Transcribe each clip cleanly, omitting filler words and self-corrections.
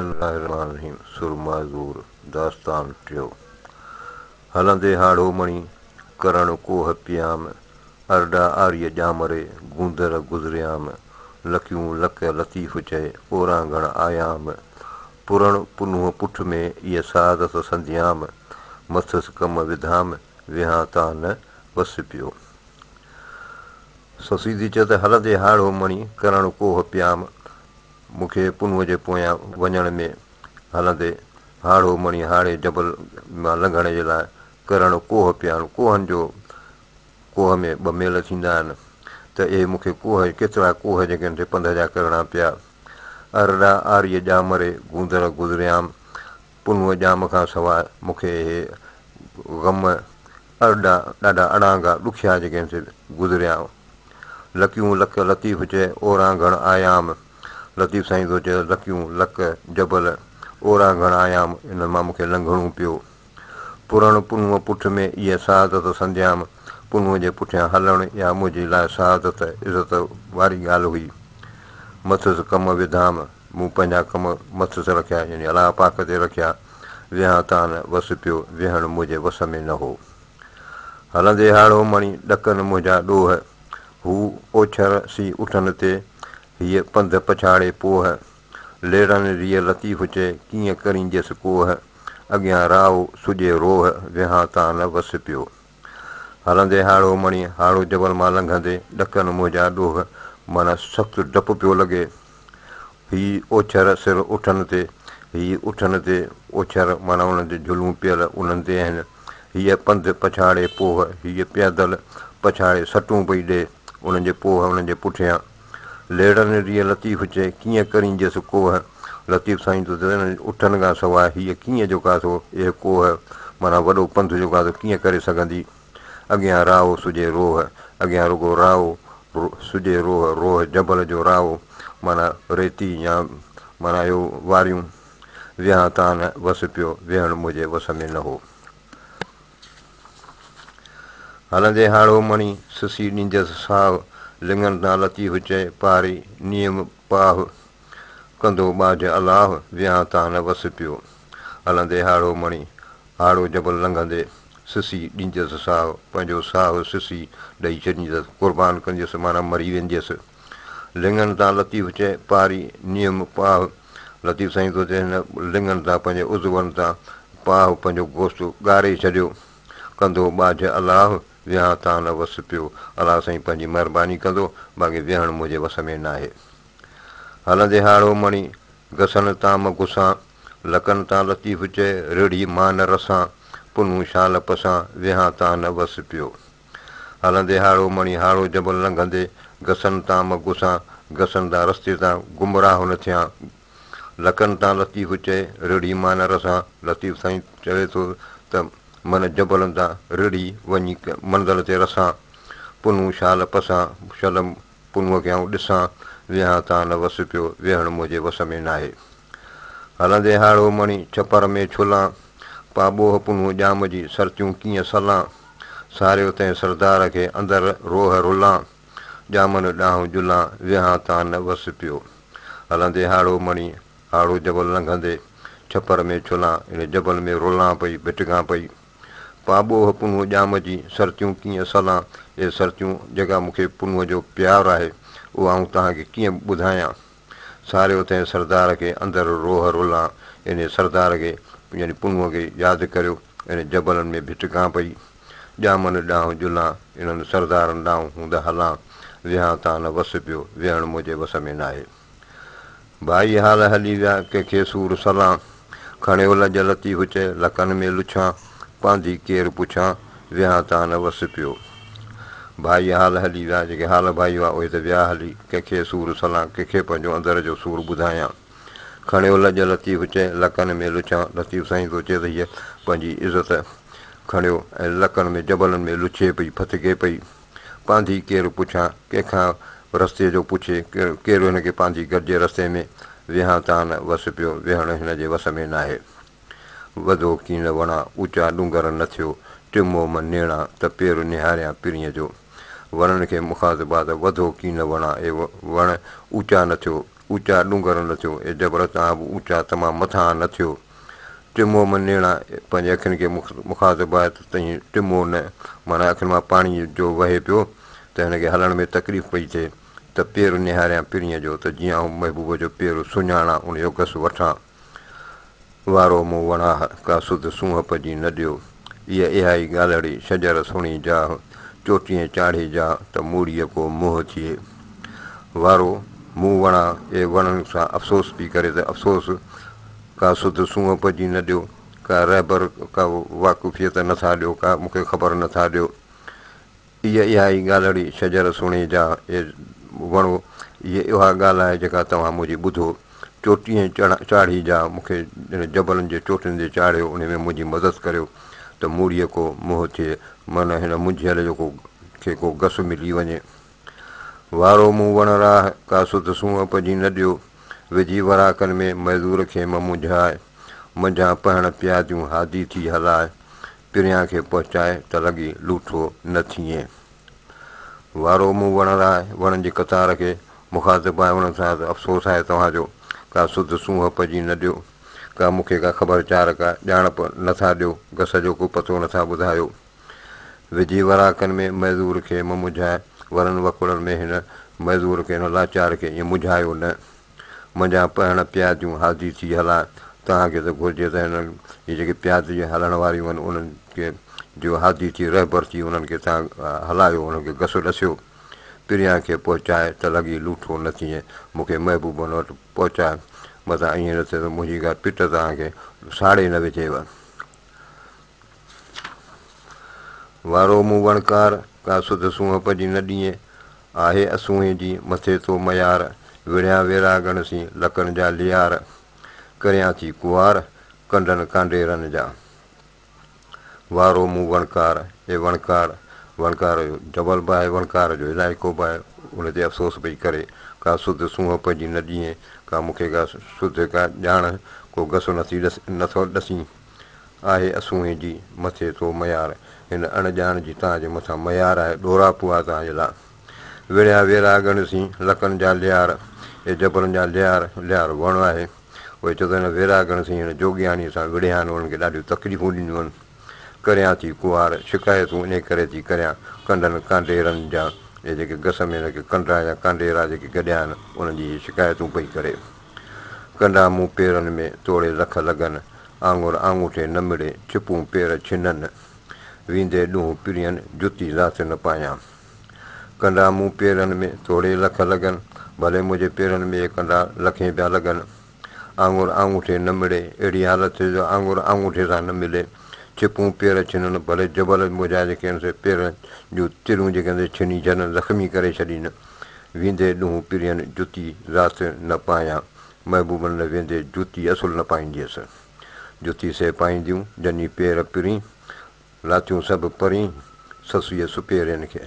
बिस्मिल्लाहिर्रहमानिर्रहीम सुरमाज़ूर दास्तान टियों हलंदे हाड़ो मणी करण कोह पियाम अरडा आर्य ॼामरे गूंदर गुज़रियाम लकियूं लक लतीफ़ चए ओरां घण आयाम पुरण पुनुह पुठ में इहा सादत संधियाम मथुसि कम विधाम विहां तां न वस पियो। ससीदी चए त हलंदे हाड़ो मणी करण कोह पियाम मूंखे पुनुअ जे पोयां वञण में हलंदे हाड़ो मणी हाड़े जबल मां लंघण जे लाइ करण कोह पिया आहिनि कोहनि जो कोह में ॿ मेल थींदा आहिनि त इहे मूंखे कोह केतिरा कोह जेके आहिनि पंध जा करणा पिया। अरड़ा आर्य ॼामरे गूंदर गुज़रियाम पुनुअ ॼाम खां सवाइ मूंखे इहे ग़म अरड़ा ॾाढा अड़ांगा ॾुखिया जेके आहिनि गुज़रिया। लकियूं लक लतीफ़ चए ओरां घण आयाम लतीफ़ साईं थो चए लकियूं लक जबल ओरां घण आयाम इन मां मूंखे लंघणो पियो। पुरण पुनुअ पुठ में इहा सादत संधियाम पुनुअ जे पुठियां हलणु इहा मुंहिंजे लाइ सादत इज़त वारी ॻाल्हि हुई। मथुसि कम विधाम मूं पंहिंजा कम मथुसि रखिया यानी अलाह पाक ते रखिया विहां तां न वस पियो विहणु मुंहिंजे वस में न हो। हलंदे हाड़ो मणी ॾकनि मुंहिंजा ॾोह हू ओछर सी उठनि ते हीअ पंध पछाड़े पोह लेरनि रिय लतीफ़ चए कीअं करींदियसि कोह अॻियां राव सुॼे रोह विहां तां न वस पियो। हलंदे हाड़ो मणी हाड़ो जबल मां लंघंदे ॾकनि मुंहिंजा ॾोह माना सख़्तु डपु पियो लॻे। हीअ ओछर सिर उठनि ते हीअ उठनि ते ओछर माना उन्हनि ते झुलूं पियल उन्हनि ते आहिनि हीअ पंधु पछाड़े पोह हीअ पैदल पछाड़े सटूं पई ॾे उन्हनि जे पोह उन्हनि जे पुठियां लेड़नि रिय लतीफ़ चए कीअं करींदियसि कोह लतीफ़ साईं थो चए उठनि खां सवाइ हीअ कीअं जेका थो इहे कोह माना वॾो पंधु जेका थो कीअं करे सघंदी। अॻियां राव सुॼे रोह अॻियां रुॻो राव सुॼे रोह रोह जबल जो राव माना रेती या माना इहो वारियूं विहां तां न वस पियो विहणु मुंहिंजे वस में न हो। हलंदे हाड़ो मणी सिसी ॾींदसि साहु लिङनि तां लतीफ़ चए पारी नियम पाह कंदो बाज अलाह विहां तां न वस पियो। हलंदे हाड़ो मणी हाड़ो जबल लंघंदे सिसी ॾींदसि साहु पंहिंजो साहु सिसी ॾेई छॾींदसि क़ुर्बान कंदसि माना मरी वेंदसि। लिङनि तां लतीफ़ चए पारी नियम पाह लतीफ़ साईं थो चए हिन लिङनि तां पंहिंजे उज़वनि तां पाह पंहिंजो गोश्त ॻारे छॾियो कंदो बाज अलाह विहां तां न वस पियो अलाह साईं पंहिंजी महिरबानी कंदो बाक़ी विहणु मुंहिंजे वस में न आहे। हलंदे हाड़ो मणी घसनि ताम घुसां लकनि तां लतीफ़ चए रिड़ी मान रसां पुनूं शाल पसां विहां तां न वस पियो। हलंदे हाड़ो मणी हाड़ो जबल लंघंदे घसनि ताम घुसां घसनि तां रस्ते तां गुमराह न थियां लकनि तां लतीफ़ चए रिड़ी मान रसां लतीफ़ साईं चवे थो त मन जबलनि तां रिड़ी वञी मंदर ते रसां पुनूं शाल पसां शल पुनुअ खे आऊं ॾिसां विहां तां न वस पियो विहणु मुंहिंजे वस में न आहे। हलंदे हाड़ो मणी छपर में छुलां पाॿोह पुनुअ ॼाम जी सरतियूं कीअं सलां सारियो तंहिं सरदार खे अंदरि रोह रुलां ॼामनि ॾांहुं जुलां विहां तां न वस पियो। हलंदे हाड़ो मणी हाड़ो जबल लंघंदे छपर में छुलां इन जबल में रुलां पई भिटकां पई पाॿोह पुनुअ ॼाम जी सरतियूं कीअं सलां इहे सरतियूं जेका मूंखे पुनुअ जो प्यारु आहे उहा आऊं तव्हांखे कीअं ॿुधायां। सारियो तंहिं सरदार खे अंदरि रोह रुलां इन सरदार खे यानी पुनुअ खे यादि करियो इन जबलनि में भिटकां पई ॼामनि ॾांहुं जुलां इन्हनि सरदारनि ॾांहुं हूंदा हलां विहां तां न वस पियो विहणु मुंहिंजे वस में न आहे। भाई हाल हली विया कंहिंखे सूर सलां खणियो लज लतीफ़ चए लकनि में लुछां पांधी केरु पुछां विहां तां न वस पियो। भाई हाल हली विया जेके हाल भाई हुआ उहे त विया हली कंहिंखे सूर सलां कंहिंखे पंहिंजो अंदरि जो सूर ॿुधायां खणियो लज लतीफ़ चए लकनि में लुछां लतीफ़ साईं थो चए त हीअ पंहिंजी इज़त खणियो ऐं लकनि में जबलनि में लुछे पई फतिके पई पांधी केरु पुछां कंहिंखां रस्ते जो पुछे केरु हिनखे पांधी गॾिजे रस्ते में विहां तां न वस पियो विहणु हिन जे वस में न आहे। वधो कीन वणा ऊचा डूंगर न थियो टिमो मन नेणा त पेरु निहारियां पिरीअ जो वणनि खे मुखातिबा त वधो कीन वणा ए वण ऊचा न थियो ऊचा डूंगर न थियो, ए जबर तव्हां बि ऊचा तमामु मथां न थियो। टिमो मनेड़ा पंहिंजे अखियुनि खे मुखातिबु आहे त तईं टिमो न, माना अखियुनि मां पाणी जो वहे पियो त हिनखे हलण में तकलीफ़ पई थिए त पेरु निहारियां पिरीअ जो त जीअं आउं महबूब जो पेरु सुञाणा उनजो घसु वठां। वारो मूं वणा का सुध सूंहं पइजी न ॾियो, इहा ई ॻाल्हिड़ी शजर सुणी जाह, चोटीअ चाढ़ी जाह त मूड़ीअ को मुंहुं थिए। वारो मूं वणा, ए वणनि सां अफ़सोस पई करे त अफ़सोस का सुध सूंहं पइजी न ॾियो, का रहबर का वाक़ुफ़ियत नथा ॾियो, का मूंखे ख़बर नथा ॾियो। इहा ई ॻाल्हिड़ी शजर सुणी जाह, ए वणो इहा ॻाल्हि आहे जेका तव्हां मुंहिंजी ॿुधो। चोटीअ चाढ़ी जा, मूंखे जबलनि जे चोटियुनि ते चाढ़ियो, उन में मुंहिंजी मदद करियो त मूड़ीअ को मुंहुं थिए, माना हिन मुंझियल जो खे को घसु मिली वञे। वारो मूं वण राह का सुध सूंहं पइजी न ॾियो, विझी वराकनि में मज़दूर खे मुंझाए, मंझां पहण प्यादियूं हादी थी हलाए, पिरियां खे पहुचाए त लॻी लूठो न थिए। वारो मूं वण राह, वणनि जी कतार खे मुखातिबु आहे उन्हनि सां त अफ़सोस आहे तव्हांजो, का सुध सूंहं पइजी न ॾियो, का मूंखे का ख़बर चार का ॼाणप नथा ॾियो, घस जो को पतो नथा ॿुधायो। विझी वराकनि में मज़दूर खे मुंझाए, वरनि वकुड़नि में हिन मज़दूर खे हिन लाचार खे ईअं मुंझायो न। मंझां पहण प्यादियूं हादी थी हलाए, तव्हांखे त घुरिजे त हिननि इहे जेके प्याद जी हलण वारियूं आहिनि उन्हनि खे जो हादी थी रहबर थी उन्हनि खे तव्हां हलायो, उन्हनि खे घसु ॾसियो, पिरियां खे पहुचाए त लॻी लूठो न थिए, मूंखे महबूबनि वटि पहुचाए, मथां ईअं न थिए त मुंहिंजी का पिट तव्हांखे साड़े न विझेव। वारो मूं वणकार का सुध सूंहं पइजी न ॾिए, आहे असूंहे जी मथे तो मयार, विढ़िया वेरागण सी लकनि जा लियार, करियां थी कुआर कंडनि कांडेरनि जा। वारो मूं वणकार, हे वणकार, वणकार जो जबल बि आहे, वणकार जो इलाइक़ो बि आहे, उन ते अफ़सोस पई करे, का सुध सूंहं पइजी न ॾिए, का मूंखे का सुध का ॼाण को घसु नथो ॾसी, आहे असूंहे जी मथे तो मयार, हिन अणॼाण जी तव्हांजे मथां मयार आहे, ॾोरापो आहे तव्हांजे लाइ। विढ़िया वेरागण सी लकनि जा लियार, हे जबलनि जा लियार वण आहे, उहे चवंदा आहिनि वेरागण सी हिन जोगियानी सां विढ़िया आहिनि, उन्हनि खे ॾाढियूं तकलीफ़ूं ॾींदियूं आहिनि। करियां थी कुआर, शिकायतूं इन करे थी करियां कंडनि कांडेरनि जा, इहे जेके घस में हिनखे कंडा या कांडेरा जेके गॾिया आहिनि उन्हनि जी शिकायतूं पई करे। कंडा मूं पेरनि में तोड़े लख लॻनि, आङुर आङूठे न मिड़े छिपूं पेर छिननि, वींदे ॾूंहुं पिरियनि जुती ज़ात न पायां। कंडा मूं पेरनि में तोड़े लख लॻनि, भले मुंहिंजे पेरनि में इहे कंडा लखें पिया लॻनि, आङुर आङूठे न मिड़े, अहिड़ी हालत जो आङुर आङूठे सां न मिले, छिपूं पेर छिननि, भले जबल मुंहिंजा जेके आहिनि से पेर जूं तिरूं जेके आहिनि छिनी छॾनि, ज़ख़्मी करे छॾीनि, वींदे ॾूंहुं पिरियनि जुती ज़ात न पायां, महबूबनि न वेंदे जुती असुलु न पाईंदी हुअसि। जुती से पाईंदियूं जनी पेर पिरी, लाथियूं सभु परी ससुअ सुपेरियनि खे।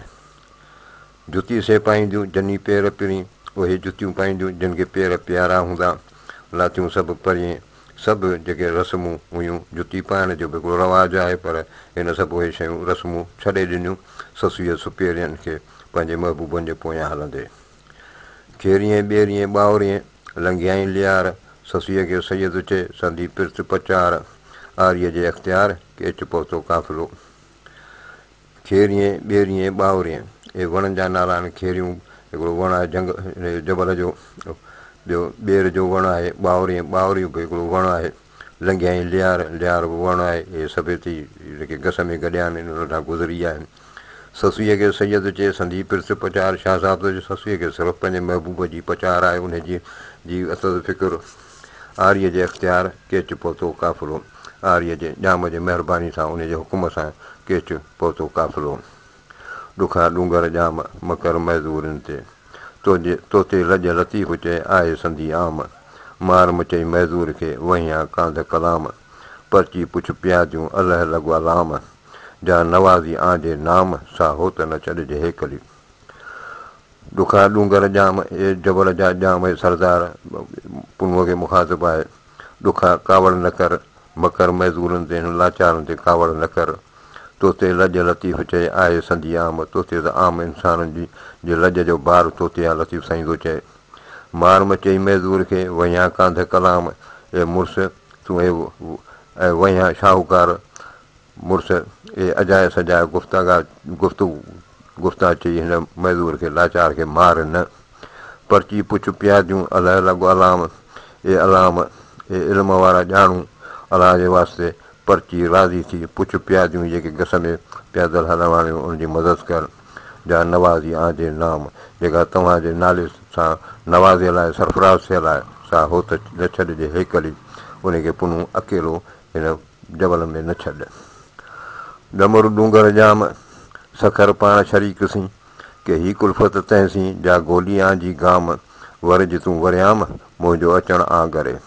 जुती से पाईंदियूं जनी पेर पिरी, उहे जुतियूं पाईंदियूं जिन खे पेर प्यारा हूंदा, लाथियूं सभु परी, सभु जेके रस्मूं हुयूं, जुती पाइण जो बि हिकिड़ो रवाजु आहे, पर हिन सभु उहे शयूं रस्मूं छॾे ॾिनियूं ससुअ सुपेरियनि खे पंहिंजे महबूबनि जे पोयां हलंदे। खेरीअ ॿेरीअ ॿावरीअ लंघियाई लियार, ससुअ खे सैयद चए संदी पिर्त पचार, आरीअ जे अख़्तियार केच पहुतो काफ़िलो। खेरीअ ॿेरीअ ॿावरीअ, इहे वणनि जा नाला आहिनि। खेरियूं हिकिड़ो वणु आहे जबल जो, ॿियो ॿेर जो वणु आहे, ॿावरियूं बि हिकिड़ो वणु आहे, लंघियाई लियार बि वणु आहे, इहे सभु हिते जेके घस में गॾिया आहिनि इन वटां गुज़री विया आहिनि। ससुअ खे सैयद चए संदी पिर्त पचार, शाह साहिब जो ससुअ खे सिर्फ़ु पंहिंजे महबूब जी पचार आहे, उनजी अतद फ़िक्र। आरीअ जे अख़्तियार केच पहुतो काफ़िलो, आरीअ जे ॼाम जे महिरबानी सां उनजे हुकुम सां केच पहुतो काफ़िलो। ॾुखा ॾूंगर ॼाम मकर मज़दूरनि ते, तोते लॼ लतीफ़ चए आहे संदी आम, मार मचई मज़दूर खे वहियां कांध कलाम, पर्ची पुछ प्यादियूं अलाह लॻवा लाम, जा नवाज़ी आंजे नाम, सा हो त न छॾिजे हेकली। ॾुखा ॾूंगर ॼाम, ए जबल जा ॼाम, सरदार पुनूअ खे मुखातिबु आहे, ॾुखा कावड़ न कर, मकर मज़दूरनि ते हिन लाचारनि ते कावड़ न कर, तोते लॼ लतीफ़ चए आहे संदी आम, तोते त आम इंसाननि जी लॼ जो बार तोते या लतीफ़ साईं थो चए। मार मचई मज़दूर खे वञा कांध कलाम ए मुड़ुस तूं ऐं वञा शाहूकार मुड़ुस ए अजाए सजाए गुफ़्ता चई हिन मज़दूर खे लाचार खे मार न पर्ची पुछ पियादियूं अलाह लॻो अलाम ए इल्म वारा ॼाणूं अलाह जे वास्ते पर्ची राज़ी थी पुछ पियादियूं जेके घस में पैदल हलण वारियूं उनजी मदद कर जा नवाज़ी आजे नाम जेका तव्हांजे नाले सां नवाज़े लाइ सरफराज़ थियल आहे सा हो त न छॾिजे हेकली उनखे पुनूं अकेलो हिन जबल में न छॾ डमरू डूंगर जाम सखर पाण शरीकसीं के ही कुल्फ़त तंहिंसीं जा गोलियां जी गाम वरज तूं वरियाम मुंहिंजो अचणु आ करे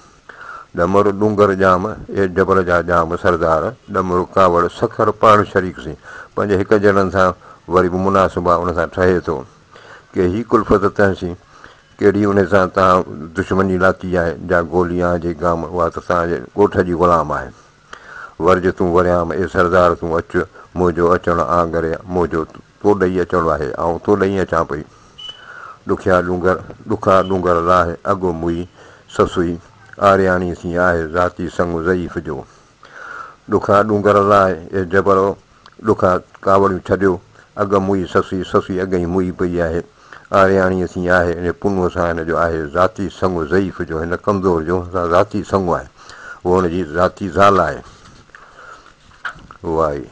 डमरू डूंगर जाम ए जबल जा जाम सरदार डमरू कावड़ सखर पाण शरीकसीं पंहिंजे हिकु ॼणनि सां वरी बि मुनासिबु आहे उन सां ठहे थो के ही कुल्फ़त तंहिंसीं कहिड़ी उन सां तव्हां दुश्मनी लाथी आहे जा गोलियां जी गाम उहा त तव्हांजे ॻोठ जी ग़ुलाम आहे वर्ज तूं वरियाम ए सरदार तूं अचु मुंहिंजो अचणु आ करे मुंहिंजो तो ॾेई अचिणो आहे ऐं तो ॾेई अचां पई ॾुखिया डूंगर लाहे अॻु मुई ससुई आरियाणी सी आहे ज़ाती संग ज़ईफ़ जो ॾुखा डूंगर लाहे ए जबल ॾुखा कावड़ियूं छॾियो अॻु मुई ससुई अॻ ई मुई पई आहे आरियाणीअ सी आहे इन पुनूअ सां हिन जो आहे ज़ाती संग ज़ईफ़ जो हिन कमज़ोर जो ज़ाती संग आहे उहो हुनजी ज़ाती ज़ाल आहे उहा ई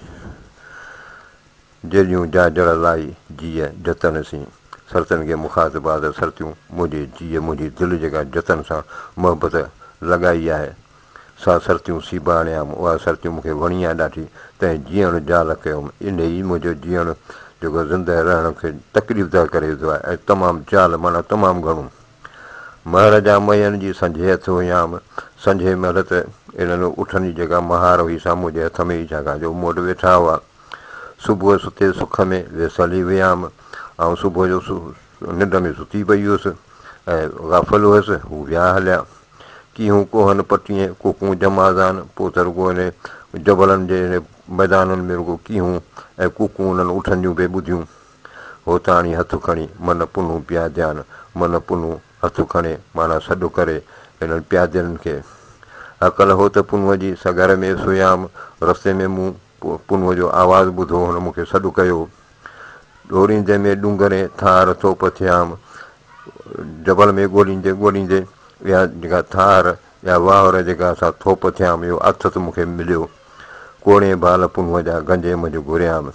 जहिड़ियूं जा जड़ लाई जीअ जतन सी सरतनि खे मुखातिबाद सरतियूं मुंहिंजी जीअ मुंहिंजी दिलि जेका जतन सां मोहबत लॻाई आहे सा सरतियूं सीबाणियाम उहा सरतियूं मूंखे वणी आहे ॾाढी तंहिं जीअण जाल कयुमि इन ई मुंहिंजो जीअण जेको ज़िंदह रहण खे तकलीफ़ था करे विधो आहे ऐं तमामु जाल माना तमामु घणो महर जा मयनि जी संझे हथ हुयाम संझे महिल त इन्हनि उठनि जी जेका महार हुई सा मुंहिंजे हथ में ई छाकाणि जो मूं वटि वेठा हुआ सुबुह सुते सुख में वेसली वियाम ऐं सुबुह जो निंड में सुती पई हुअसि ऐं गाफ़ल हुअसि हू विया हलिया कीहूं कोहन पटीअ कुकूं जमाज़ान पोइ त रुॻो हिन जबलनि जे हिन मैदाननि में रुॻो कीहूं ऐं कुकूं उन्हनि उठनि जूं बि ॿुधियूं हो ताणी हथु खणी मन पुनूं पिया ध्यानु मन पुनूं हथु खणे माना सॾु करे हिननि प्यादियुनि खे अकल हो त पुनूअ जी सगर में सुयाम रस्ते में मूं पुनूअ जो आवाज़ु ॿुधो हुन मूंखे सॾु कयो ॾोरींदे में डूंगरे थार थोप थियाम जबल में ॻोल्हींदे इहा जेका थार या वावर जेका असां थोप थियाम इहो अथ त मूंखे मिलियो कोड़े बाल पुनूअ जा गंजे मुंहिंजो घुरियाम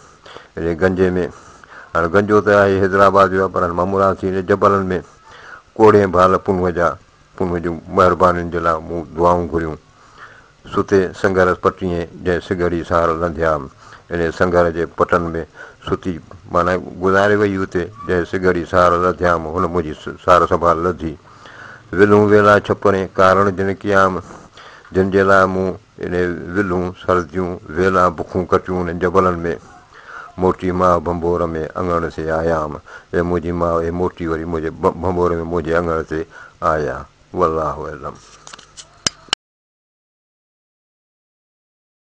इन गंजे में हाणे गंजो त आहे हैदराबाद जो आहे पर मामूला थी हिन जबलनि में कोड़े बाल पुनूअ जूं महिरबानियुनि जे लाइ मूं दुआऊं घुरियूं सुते संगर पटीअ जंहिं सिगड़ी सार लंधियाम इन संगर जे पटनि में सुती माना गुज़ारे वई हुते जंहिं सिगड़ी सार लधियाम हुन मुंहिंजी सार संभाल लधी विलूं वेला छपरे कारण जिन कियाम जिन जे लाइ मूं इन विलूं सर्दियूं वेला बुखूं कटियूं उन जबलनि में मोटी माउ भंबोर में अङण ते आयाम ऐं मुंहिंजी माउ ऐं मोटी वरी मुंहिंजे भंबोर में मुंहिंजे अङण ते आया वल्लाहु अलम।